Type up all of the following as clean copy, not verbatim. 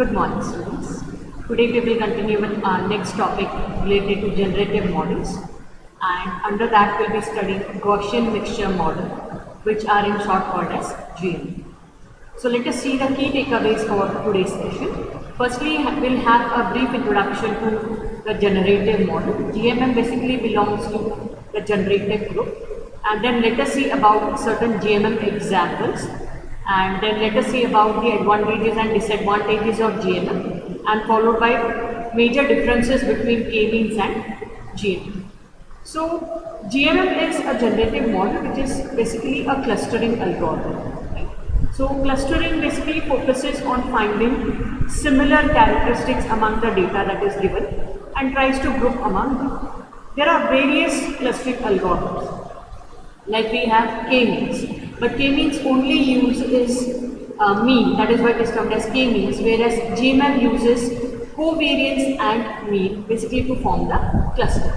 Good morning, students. Today we will continue with our next topic related to generative models, and under that we'll be studying Gaussian mixture model, which are in short called as GMM. So let us see the key takeaways for today's session. Firstly, we'll have a brief introduction to the generative model. GMM basically belongs to the generative group, and then let us see about certain GMM examples. And then let us see about the advantages and disadvantages of GMM, and followed by major differences between K-means and GMM. So GMM is a generative model which is basically a clustering algorithm. Right? So clustering basically focuses on finding similar characteristics among the data that is given and tries to group among them. There are various clustering algorithms. Like we have K-means, but K-means only uses mean, that is why it is termed as K-means, whereas GMM uses covariance and mean basically to form the cluster.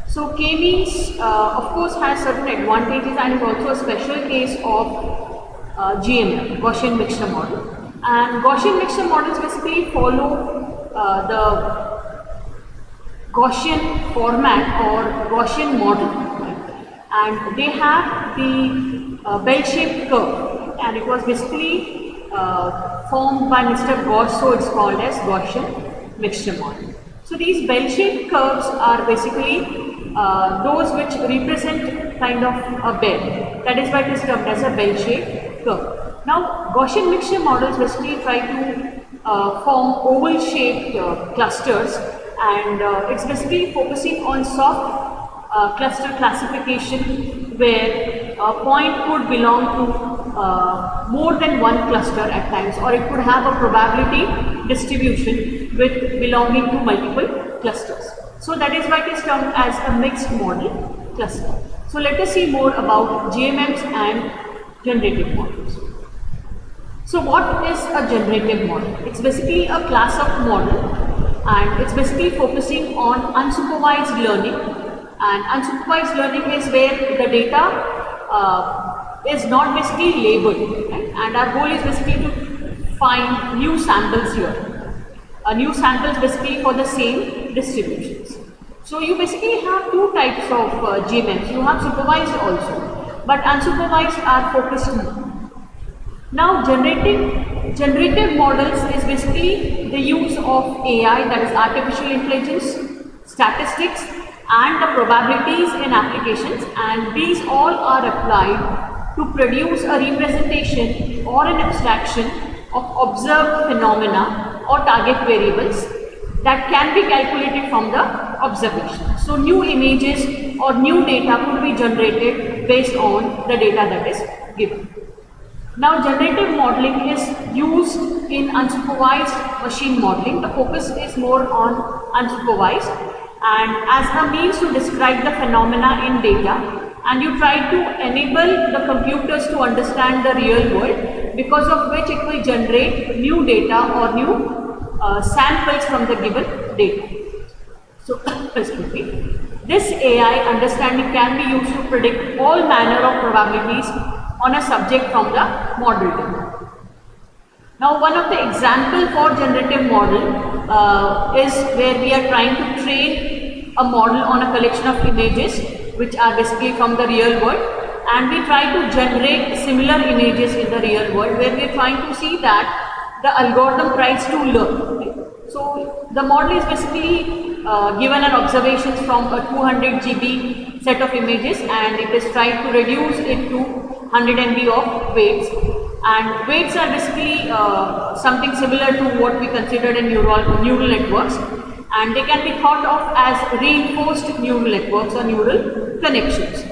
So K-means of course has certain advantages and is also a special case of GMM, Gaussian mixture model. And Gaussian mixture models basically follow the Gaussian format or Gaussian model. And they have the bell-shaped curve, and it was basically formed by Mr. Gauss, so it's called as Gaussian mixture model. So these bell-shaped curves are basically those which represent kind of a bell. That is why it is termed as a bell-shaped curve. Now Gaussian mixture models basically try to form oval-shaped clusters, and it's basically focusing on soft cluster classification, where a point could belong to more than one cluster at times, or it could have a probability distribution with belonging to multiple clusters. So that is why it is termed as a mixed model cluster. So let us see more about GMMs and generative models. So what is a generative model? It's basically a class of model, and it's basically focusing on unsupervised learning. And unsupervised learning is where the data is not basically labeled, right? And our goal is basically to find new samples here. New samples basically for the same distributions. So you basically have two types of GMMs. You have supervised also, but unsupervised are focused more. Now generative models is basically the use of AI, that is artificial intelligence, statistics, and the probabilities in applications, and these all are applied to produce a representation or an abstraction of observed phenomena or target variables that can be calculated from the observation. So new images or new data could be generated based on the data that is given. Now generative modeling is used in unsupervised machine modeling. The focus is more on unsupervised, and as a means to describe the phenomena in data, and you try to enable the computers to understand the real world, because of which it will generate new data or new samples from the given data. So specifically, this AI understanding can be used to predict all manner of probabilities on a subject from the model data. Now one of the example for generative model is where we are trying to train a model on a collection of images which are basically from the real world, and we try to generate similar images in the real world, where we are trying to see that the algorithm tries to learn. Right? So the model is basically given an observations from a 200 GB set of images, and it is tried to reduce it to 100 MB of weights. And weights are basically something similar to what we considered in neural networks, and they can be thought of as reinforced neural networks or neural connections.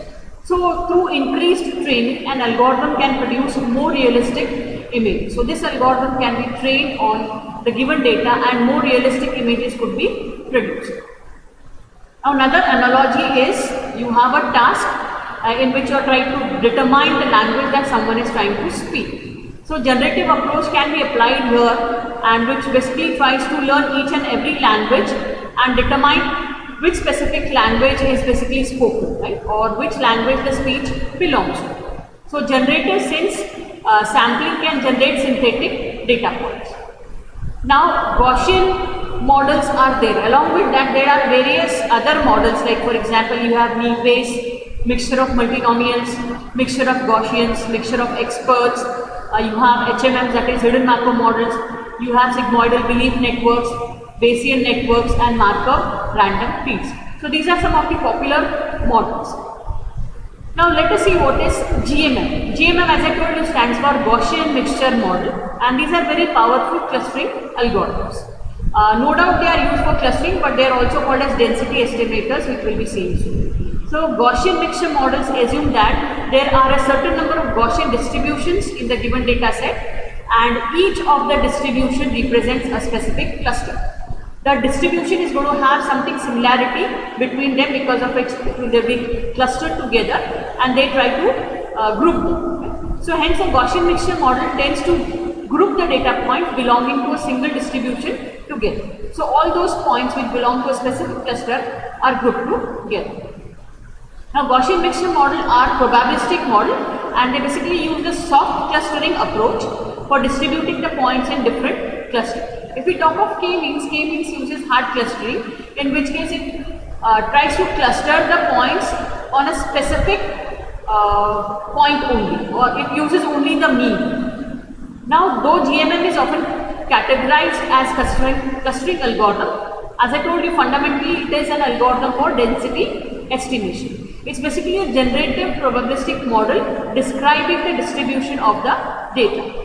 So through increased training, an algorithm can produce more realistic images. So this algorithm can be trained on the given data, and more realistic images could be produced. Now another analogy is you have a task in which you are trying to determine the language that someone is trying to speak. So generative approach can be applied here, and which basically tries to learn each and every language and determine which specific language is basically spoken, right, or which language the speech belongs to. So generative, since sampling can generate synthetic data points. Now Gaussian models are there. Along with that, there are various other models, like for example you have mean based, mixture of multinomials, mixture of Gaussians, mixture of experts, you have HMMs, that is hidden Markov models, you have sigmoidal belief networks, Bayesian networks, and Markov random fields. So these are some of the popular models. Now let us see what is GMM. GMM, as I told you, stands for Gaussian Mixture Model, and these are very powerful clustering algorithms. No doubt they are used for clustering, but they are also called as density estimators, which will be seen soon. So Gaussian mixture models assume that there are a certain number of Gaussian distributions in the given data set, and each of the distribution represents a specific cluster. The distribution is going to have something similarity between them, because of which it will be clustered together and they try to group them. So hence a Gaussian mixture model tends to group the data points belonging to a single distribution together. So all those points which belong to a specific cluster are grouped together. Now Gaussian mixture model are probabilistic model, and they basically use the soft clustering approach for distributing the points in different clusters. If we talk of K-means uses hard clustering, in which case it tries to cluster the points on a specific point only, or it uses only the mean. Now though GMM is often categorized as clustering algorithm, as I told you, fundamentally it is an algorithm for density estimation. It's basically a generative probabilistic model describing the distribution of the data.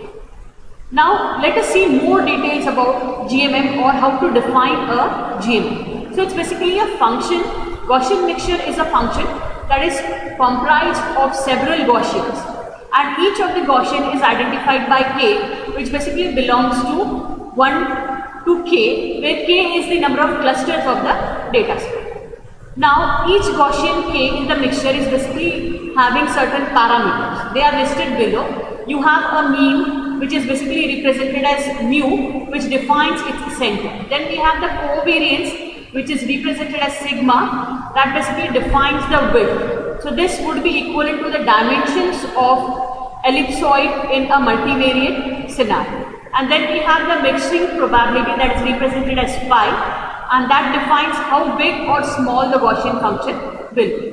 Now let us see more details about GMM, or how to define a GMM. So it's basically a function. Gaussian mixture is a function that is comprised of several Gaussians, and each of the Gaussian is identified by K, which basically belongs to 1 to K, where K is the number of clusters of the data set. Now each Gaussian K in the mixture is basically having certain parameters. They are listed below. You have a mean, which is basically represented as mu, which defines its center. Then we have the covariance, which is represented as sigma, that basically defines the width. So this would be equivalent to the dimensions of ellipsoid in a multivariate scenario. And then we have the mixing probability, that is represented as phi, and that defines how big or small the Gaussian function will be.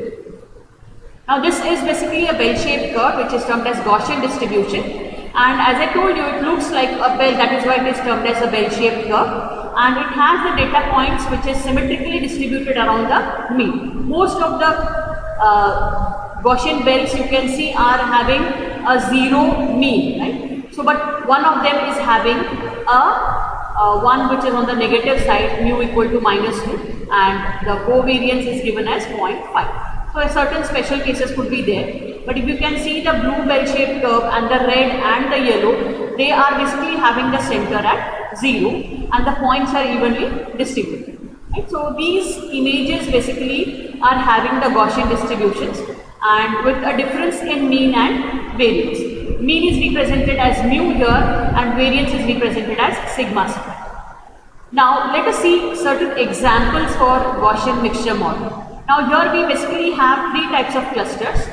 Now this is basically a bell-shaped curve, which is termed as Gaussian distribution. And as I told you, it looks like a bell, that is why it is termed as a bell-shaped curve, and it has the data points which is symmetrically distributed around the mean. Most of the Gaussian bells you can see are having a zero mean, right? So but one of them is having a one which is on the negative side, mu equal to -2, and the covariance is given as 0.5. So certain special cases could be there, but if you can see the blue bell-shaped curve and the red and the yellow, they are basically having the center at 0, and the points are evenly distributed. Right? So these images basically are having the Gaussian distributions, and with a difference in mean and variance. Mean is represented as mu here, and variance is represented as sigma square. Now let us see certain examples for Gaussian mixture model. Now here we basically have three types of clusters.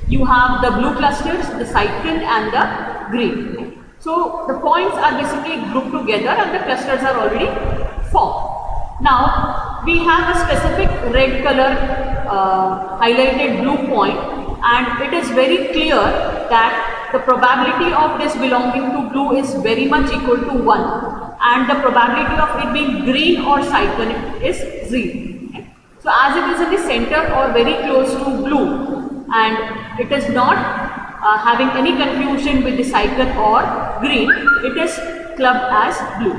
You have the blue clusters, the cycled, and the green. So the points are basically grouped together and the clusters are already formed. Now we have a specific red color highlighted blue point, and it is very clear that the probability of this belonging to blue is very much equal to 1, and the probability of it being green or cycled is 0. So as it is in the center or very close to blue, and it is not having any confusion with the cycle or green, it is clubbed as blue.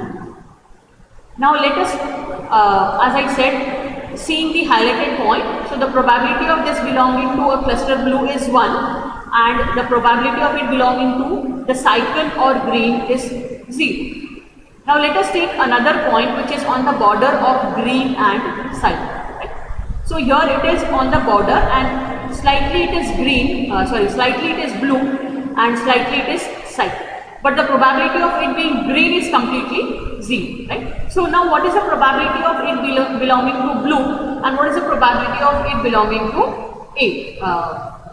Now let us, as I said, seeing the highlighted point, so the probability of this belonging to a cluster blue is 1, and the probability of it belonging to the cycle or green is 0. Now let us take another point which is on the border of green and cycle. So here it is on the border, and slightly it is green, slightly it is blue, and slightly it is cycle. But the probability of it being green is completely 0, right? So now what is the probability of it belonging to blue, and what is the probability of it belonging to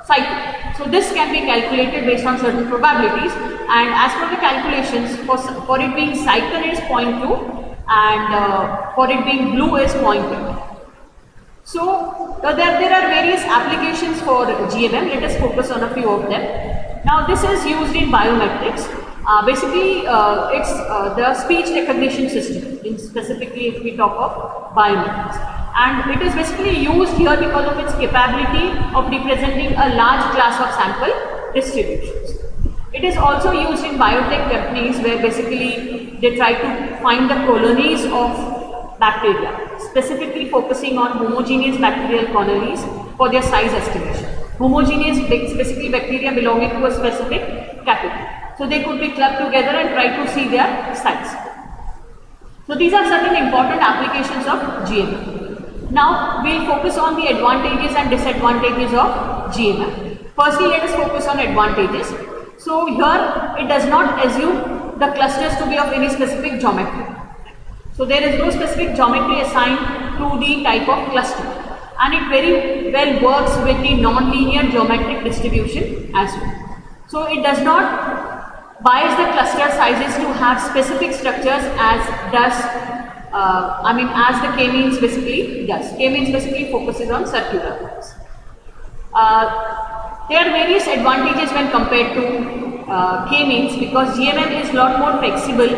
cycle? So this can be calculated based on certain probabilities, and as per the calculations, for it being cyclone is 0.2 and for it being blue is 0.8. So there are various applications for GMM. Let us focus on a few of them. Now this is used in biometrics. Basically, it's the speech recognition system, specifically if we talk of biometrics. And it is basically used here because of its capability of representing a large class of sample distributions. It is also used in biotech companies where basically they try to find the colonies of bacteria, specifically focusing on homogeneous bacterial colonies for their size estimation. Homogeneous, basically bacteria belonging to a specific category. So they could be clubbed together and try to see their size. So these are certain important applications of GMM. Now we'll focus on the advantages and disadvantages of GMM. Firstly, let us focus on advantages. So here it does not assume the clusters to be of any specific geometry. So there is no specific geometry assigned to the type of cluster, and it very well works with the non-linear geometric distribution as well. So it does not bias the cluster sizes to have specific structures as does as the K-means basically does. K-means basically focuses on circular lines. There are various advantages when compared to K-means because GMM is a lot more flexible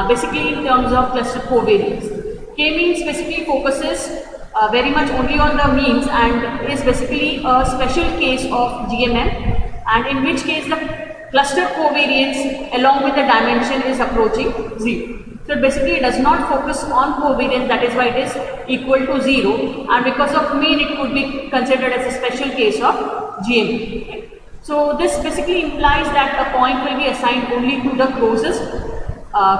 basically in terms of cluster covariance. K-means basically focuses very much only on the means and is basically a special case of GMM, and in which case the cluster covariance along with the dimension is approaching 0. So basically it does not focus on covariance, that is why it is equal to 0, and because of mean it could be considered as a special case of GMM. Right? So this basically implies that a point will be assigned only to the closest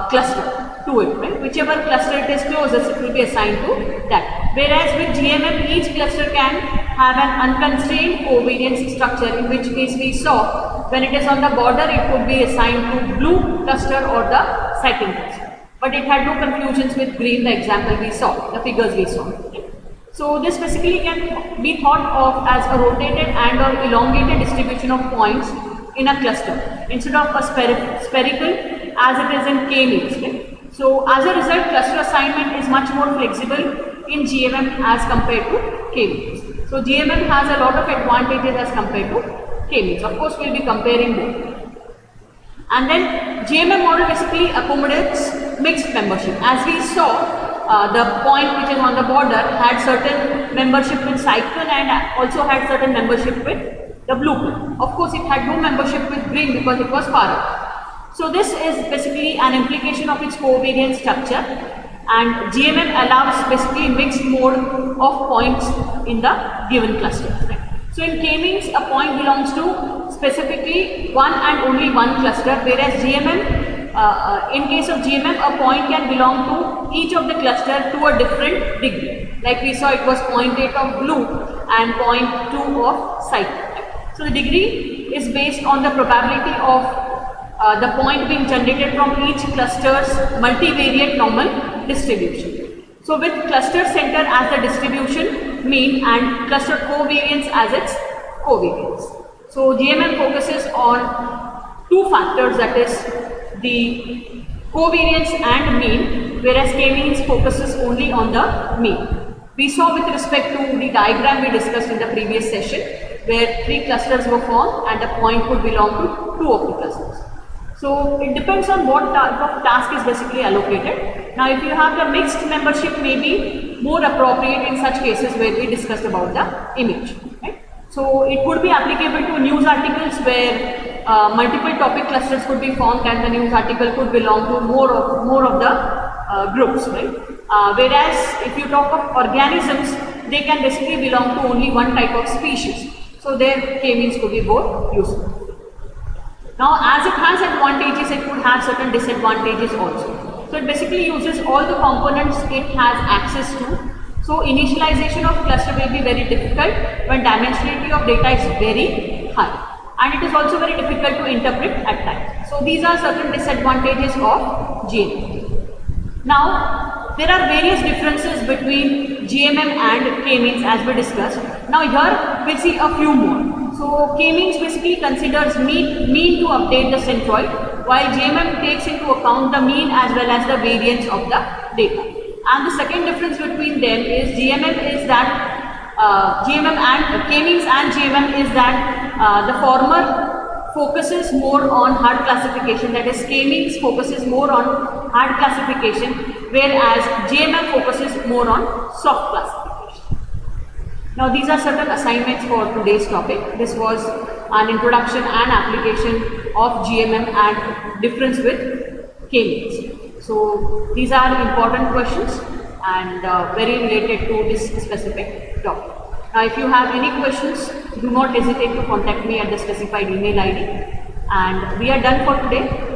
cluster to it, right? Whichever cluster it is closest, it will be assigned to that. Whereas with GMM, each cluster can have an unconstrained covariance structure, in which case we saw when it is on the border, it could be assigned to blue cluster or the second cluster. But it had no confusions with green, the example we saw, the figures we saw. Okay? So this basically can be thought of as a rotated and or elongated distribution of points in a cluster instead of a spherical as it is in K-means. Okay? So as a result, cluster assignment is much more flexible in GMM as compared to K-means. So GMM has a lot of advantages as compared to K-means. Of course, we will be comparing both. And then GMM model basically accommodates mixed membership. As we saw, the point which is on the border had certain membership with cyclone and also had certain membership with the blue point. Of course, it had no membership with green because it was far away. So this is basically an implication of its covariance structure, and GMM allows basically mixed mode of points in the given cluster. Right? So in K-means, a point belongs to specifically one and only one cluster, whereas GMM, in case of GMM, a point can belong to each of the cluster to a different degree. Like we saw, it was 0.8 of blue and 0.2 of cyclone. So the degree is based on the probability of the point being generated from each cluster's multivariate normal distribution. So with cluster center as the distribution mean and cluster covariance as its covariance. So GMM focuses on two factors, that is the covariance and mean, whereas K-means focuses only on the mean. We saw with respect to the diagram we discussed in the previous session, where 3 clusters were formed and a point could belong to 2 of the clusters. So it depends on what type of task is basically allocated. Now if you have the mixed membership, may be more appropriate in such cases where we discussed about the image. Right? So it could be applicable to news articles where multiple topic clusters could be formed and the news article could belong to more of the groups. Right? Whereas if you talk of organisms, they can basically belong to only one type of species. So their K-means could be both useful. Now as it has advantages, it could have certain disadvantages also. So it basically uses all the components it has access to. So initialization of cluster will be very difficult when dimensionality of data is very high. And it is also very difficult to interpret at times. So these are certain disadvantages of GMM. Now there are various differences between GMM and K-means as we discussed. Now here we'll see a few more. So k-means basically considers mean to update the centroid, while GMM takes into account the mean as well as the variance of the data. And the second difference between them is GMM is that GMM and k-means and GMM is that the former focuses more on hard classification, that is k-means focuses more on hard classification, whereas GMM focuses more on soft classification. Now these are certain assignments for today's topic. This was an introduction and application of GMM and difference with k-means. So these are important questions and very related to this specific topic. Now if you have any questions, do not hesitate to contact me at the specified email ID. And we are done for today.